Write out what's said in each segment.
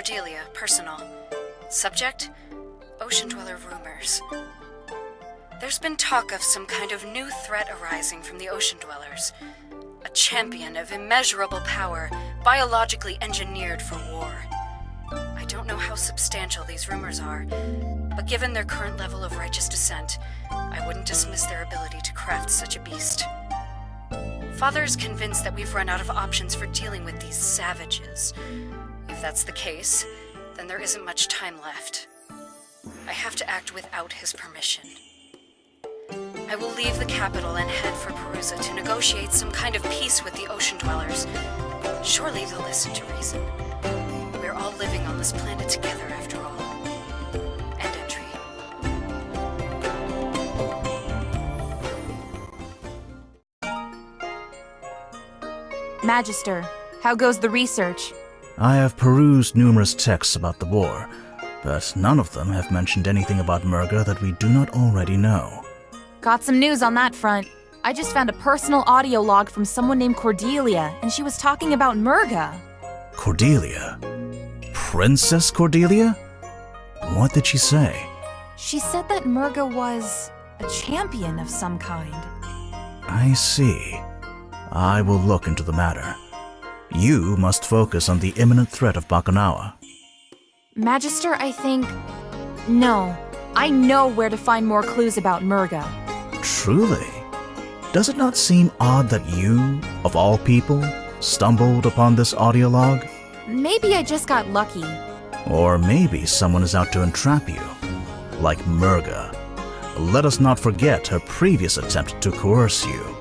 Cordelia, personal. Subject? Ocean Dweller rumors. There's been talk of some kind of new threat arising from the Ocean Dwellers. A champion of immeasurable power, biologically engineered for war. I don't know how substantial these rumors are, but given their current level of righteous descent, I wouldn't dismiss their ability to craft such a beast. Father is convinced that we've run out of options for dealing with these savages. If that's the case, then there isn't much time left. I have to act without his permission. I will leave the capital and head for Perusa to negotiate some kind of peace with the Ocean Dwellers. Surely they'll listen to reason. We're all living on this planet together after all. End entry. Magister, how goes the research? I have perused numerous texts about the war, but none of them have mentioned anything about Murga that we do not already know. Got some news on that front. I just found a personal audio log from someone named Cordelia, and she was talking about Murga. Cordelia? Princess Cordelia? What did she say? She said that Murga was a champion of some kind. I see. I will look into the matter. You must focus on the imminent threat of Bakunawa. Magister, I think... No. I know where to find more clues about Murga. Truly? Does it not seem odd that you, of all people, stumbled upon this audio log? Maybe I just got lucky. Or maybe someone is out to entrap you, like Murga. Let us not forget her previous attempt to coerce you.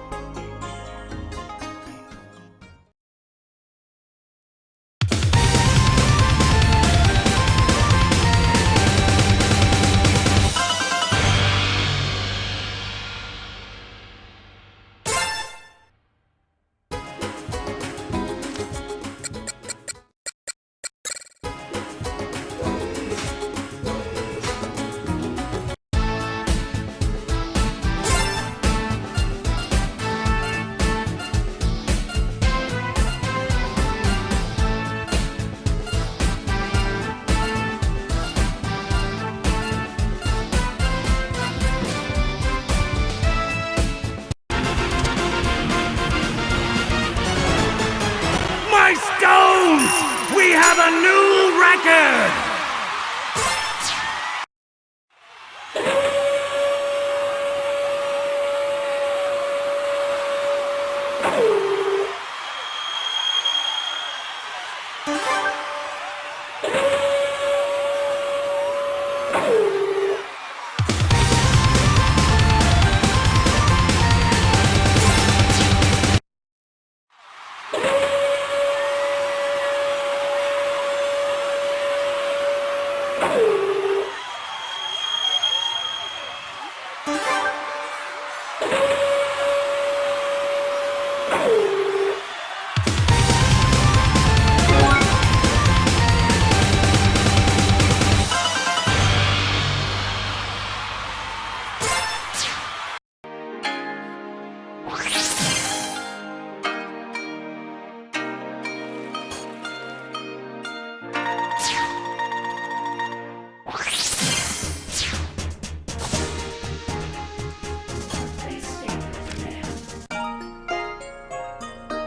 We have a new record!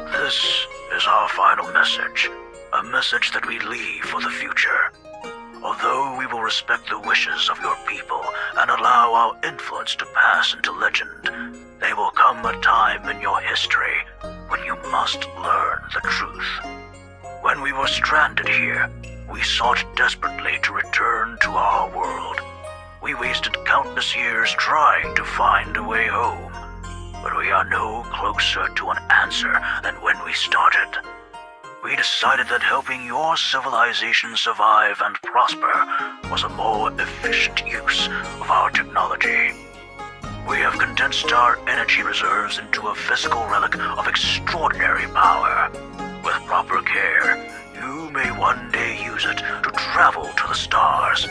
This is our final message, a message that we leave for the future. Although we will respect the wishes of your people and allow our influence to pass into legend, there will come a time in your history when you must learn the truth. When we were stranded here, we sought desperately to return to our world. We wasted countless years trying to find a way home, but we are no closer to an answer than when we started. We decided that helping your civilization survive and prosper was a more efficient use of our technology. We have condensed our energy reserves into a physical relic of extraordinary power. With proper care, you may one day use it to travel to the stars,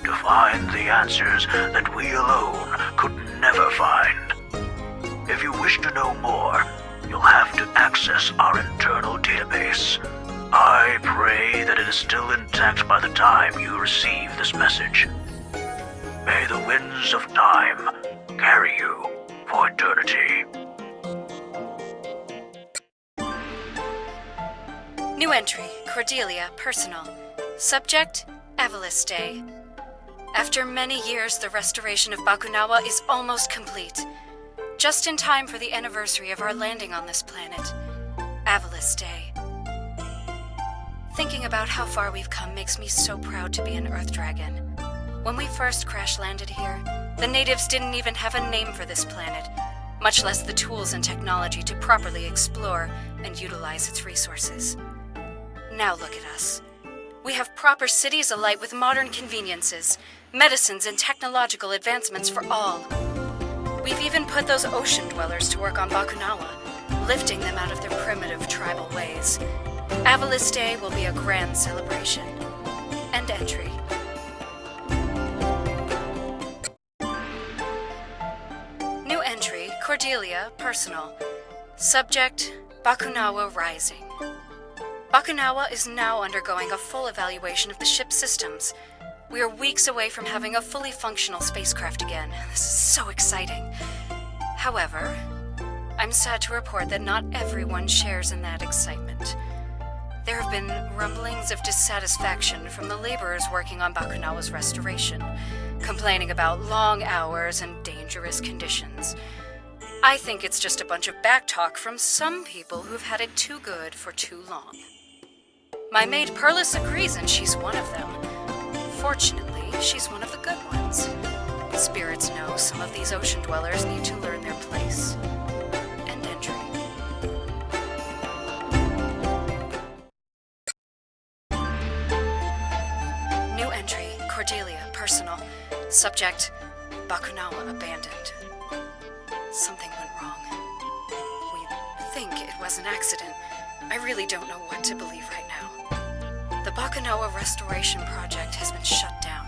to find the answers that we alone could never find. If you wish to know more, you'll have to access our internal database. I pray that it is still intact by the time you receive this message. May the winds of time carry you for eternity. New entry, Cordelia, personal. Subject, Day. After many years, the restoration of Bakunawa is almost complete. Just in time for the anniversary of our landing on this planet. Day. Thinking about how far we've come makes me so proud to be an Earth Dragon. When we first crash-landed here, the natives didn't even have a name for this planet, much less the tools and technology to properly explore and utilize its resources. Now look at us. We have proper cities alight with modern conveniences, medicines, and technological advancements for all. We've even put those ocean dwellers to work on Bakunawa, lifting them out of their primitive tribal ways. Day will be a grand celebration. End entry. New entry, Cordelia, personal. Subject, Bakunawa rising. Bakunawa is now undergoing a full evaluation of the ship's systems. We are weeks away from having a fully functional spacecraft again. This is so exciting. However, I'm sad to report that not everyone shares in that excitement. There have been rumblings of dissatisfaction from the laborers working on Bakunawa's restoration, complaining about long hours and dangerous conditions. I think it's just a bunch of backtalk from some people who've had it too good for too long. My maid Perlis agrees, and she's one of them. Fortunately, she's one of the good ones. Spirits know some of these ocean dwellers need to learn their place. End entry. New entry, Cordelia, personal. Subject, Bakunawa abandoned. Something went wrong. We think it was an accident. I really don't know what to believe right now. The Bakunawa restoration project has been shut down.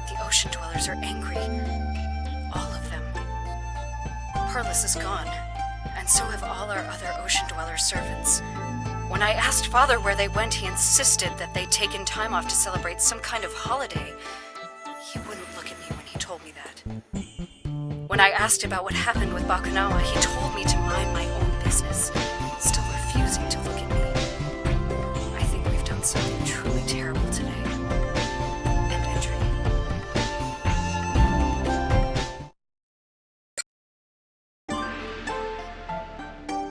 The ocean dwellers are angry. All of them. Perlis is gone, and so have all our other ocean dweller servants. When I asked Father where they went, he insisted that they'd taken time off to celebrate some kind of holiday. He wouldn't look at me when he told me that. When I asked about what happened with Bakunawa, he told me to mind my own business, still refusing to look at me. I think we've done something truly terrible today. End entry.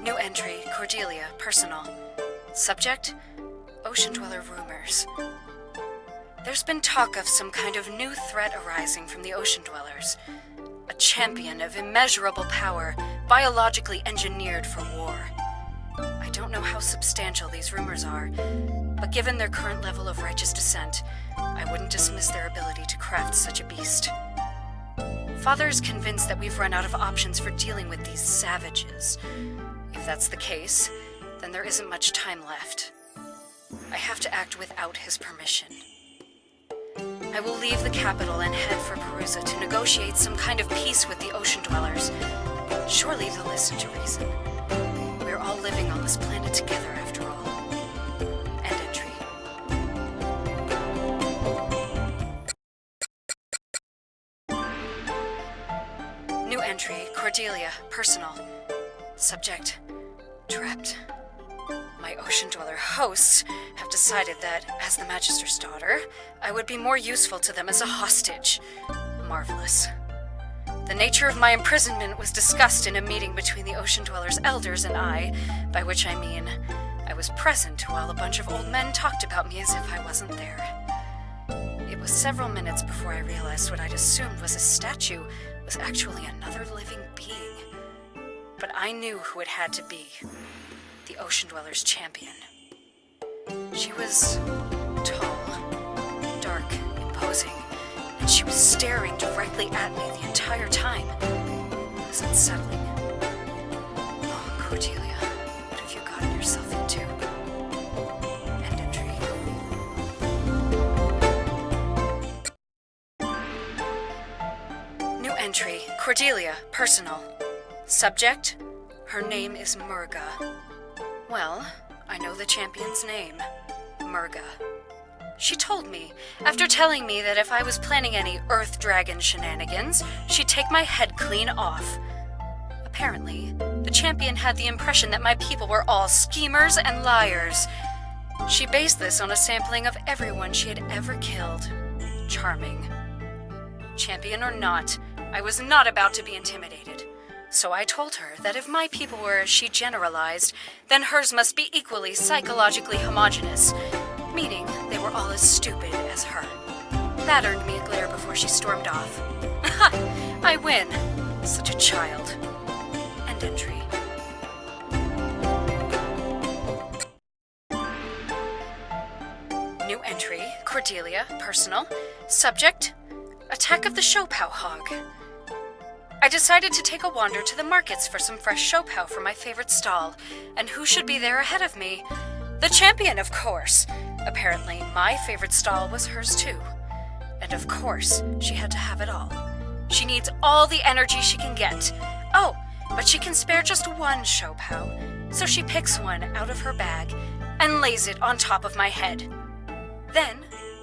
New entry, Cordelia, personal. Subject, ocean dweller rumors. There's been talk of some kind of new threat arising from the ocean dwellers. A champion of immeasurable power, biologically engineered for war. I don't know how substantial these rumors are, but given their current level of righteous descent, I wouldn't dismiss their ability to craft such a beast. Father is convinced that we've run out of options for dealing with these savages. If that's the case, then there isn't much time left. I have to act without his permission. I will leave the capital and head for Perusa to negotiate some kind of peace with the ocean dwellers. Surely they'll listen to reason. We're all living on this planet together, after all. End entry. New entry, Cordelia, personal. Subject, trapped. My ocean dweller hosts have decided that, as the Magister's daughter, I would be more useful to them as a hostage. Marvelous. The nature of my imprisonment was discussed in a meeting between the ocean dwellers' elders and I, by which I mean I was present while a bunch of old men talked about me as if I wasn't there. It was several minutes before I realized what I'd assumed was a statue was actually another living being. But I knew who it had to be. The ocean dweller's champion. She was tall, dark, imposing, and she was staring directly at me the entire time. It was unsettling. Oh, Cordelia, what have you gotten yourself into? End entry. New entry, Cordelia, personal. Subject, her name is Murga. Well, I know the champion's name. Murga. She told me, after telling me that if I was planning any Earth Dragon shenanigans, she'd take my head clean off. Apparently, the champion had the impression that my people were all schemers and liars. She based this on a sampling of everyone she had ever killed. Charming. Champion or not, I was not about to be intimidated. So I told her that if my people were as she generalized, then hers must be equally psychologically homogeneous, meaning they were all as stupid as her. That earned me a glare before she stormed off. I win. Such a child. End entry. New entry, Cordelia, personal. Subject, attack of the Shopao hog. I decided to take a wander to the markets for some fresh Shopao for my favorite stall, and who should be there ahead of me? The champion, of course. Apparently, my favorite stall was hers too. And of course, she had to have it all. She needs all the energy she can get. Oh, but she can spare just one Shopao, so she picks one out of her bag and lays it on top of my head. Then,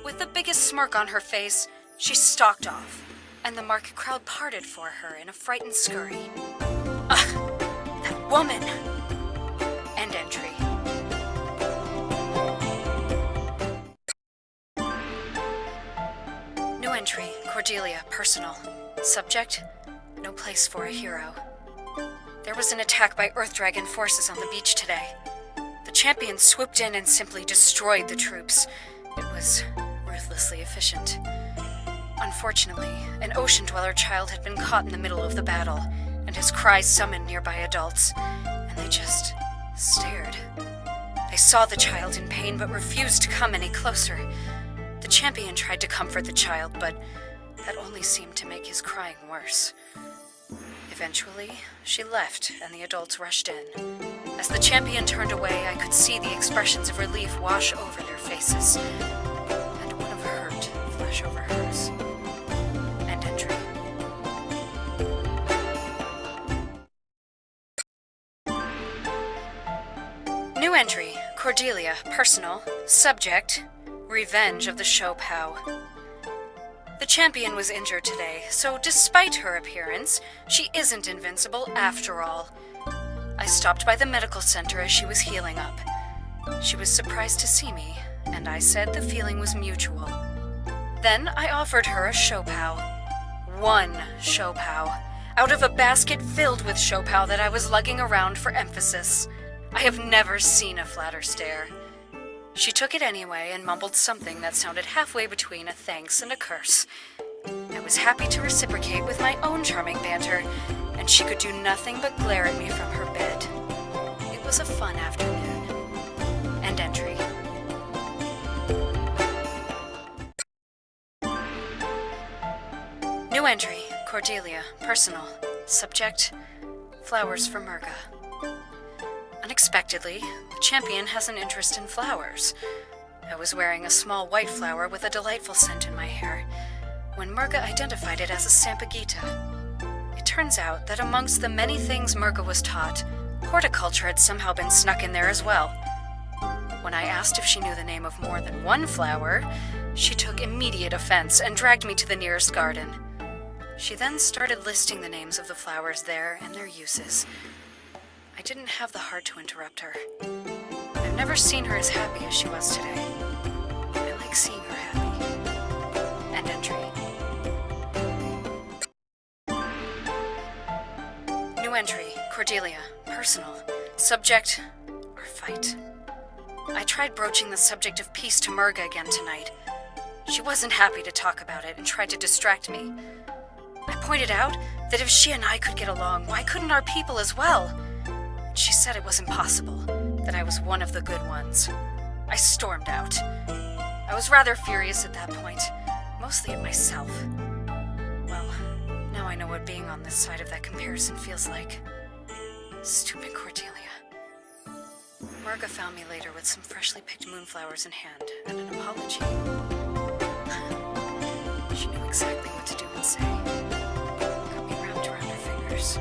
with the biggest smirk on her face, she stalked off, and the market crowd parted for her in a frightened scurry. Ugh, that woman! End entry. New entry, Cordelia, personal. Subject, no place for a hero. There was an attack by Earth Dragon forces on the beach today. The champion swooped in and simply destroyed the troops. It was ruthlessly efficient. Unfortunately, an ocean dweller child had been caught in the middle of the battle, and his cries summoned nearby adults, and they just stared. They saw the child in pain but refused to come any closer. The champion tried to comfort the child, but that only seemed to make his crying worse. Eventually, she left, and the adults rushed in. As the champion turned away, I could see the expressions of relief wash over their faces, and one of hurt flash over hers. End entry. New entry, Cordelia, personal. Subject, revenge of the Shopao. The champion was injured today, so despite her appearance, she isn't invincible after all. I stopped by the medical center as she was healing up. She was surprised to see me, and I said the feeling was mutual. Then I offered her a Shopao. One Shopao, out of a basket filled with Shopao that I was lugging around for emphasis. I have never seen a flatter stare. She took it anyway and mumbled something that sounded halfway between a thanks and a curse. I was happy to reciprocate with my own charming banter, and she could do nothing but glare at me from her bed. It was a fun afternoon. End entry. New entry, Cordelia, personal. Subject, flowers for Murga. Unexpectedly, the champion has an interest in flowers. I was wearing a small white flower with a delightful scent in my hair, when Murga identified it as a sampaguita. It turns out that amongst the many things Murga was taught, horticulture had somehow been snuck in there as well. When I asked if she knew the name of more than one flower, she took immediate offense and dragged me to the nearest garden. She then started listing the names of the flowers there and their uses. I didn't have the heart to interrupt her. I've never seen her as happy as she was today. I like seeing her happy. End entry. New entry, Cordelia, personal. Subject, or fight. I tried broaching the subject of peace to Murga again tonight. She wasn't happy to talk about it and tried to distract me. I pointed out that if she and I could get along, why couldn't our people as well? She said it was impossible, that I was one of the good ones. I stormed out. I was rather furious at that point, mostly at myself. Well, now I know what being on this side of that comparison feels like. Stupid Cordelia. Murga found me later with some freshly picked moonflowers in hand and an apology. She knew exactly what to do and say. Got me wrapped around her fingers.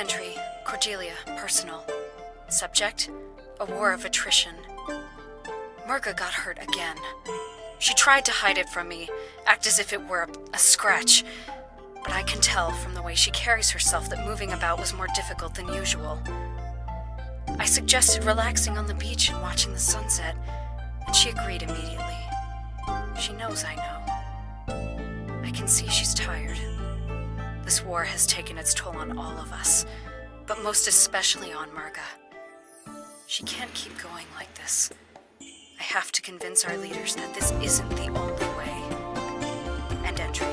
entry, Cordelia, personal. Subject, a war of attrition. Murga got hurt again. She tried to hide it from me, act as if it were a scratch, but I can tell from the way she carries herself that moving about was more difficult than usual. I suggested relaxing on the beach and watching the sunset, and she agreed immediately. She knows I know. I can see she's tired. This war has taken its toll on all of us, but most especially on Murga. She can't keep going like this. I have to convince our leaders that this isn't the only way. End entry.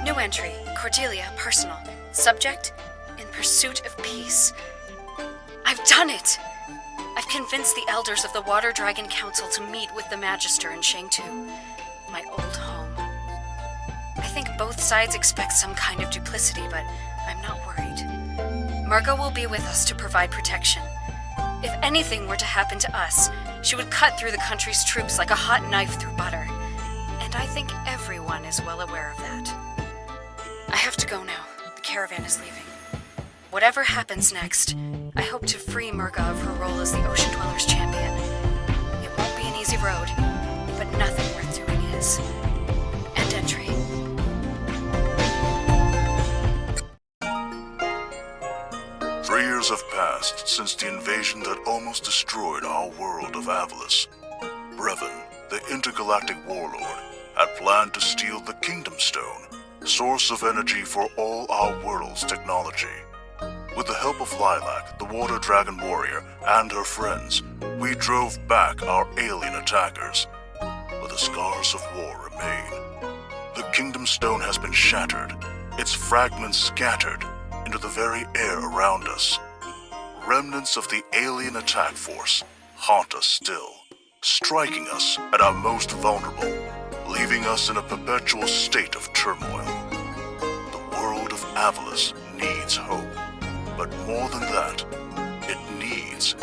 New entry, Cordelia, personal. Subject, in pursuit of peace. I've done it! I've convinced the elders of the Water Dragon Council to meet with the Magister in Shangtu, my old home. I think both sides expect some kind of duplicity, but I'm not worried. Murga will be with us to provide protection. If anything were to happen to us, she would cut through the country's troops like a hot knife through butter. And I think everyone is well aware of that. I have to go now. The caravan is leaving. Whatever happens next, I hope to free Murga of her role as the Ocean Dwellers champion. It won't be an easy road, but nothing worth doing is. End entry. Years have passed since the invasion that almost destroyed our world of Avalis. Brevin, the intergalactic warlord, had planned to steal the Kingdom Stone, source of energy for all our world's technology. With the help of Lilac, the Water Dragon warrior, and her friends, we drove back our alien attackers. But the scars of war remain. The Kingdom Stone has been shattered, its fragments scattered into the very air around us. Remnants of the alien attack force haunt us still, striking us at our most vulnerable, leaving us in a perpetual state of turmoil. The world of Avalis needs hope, but more than that, it needs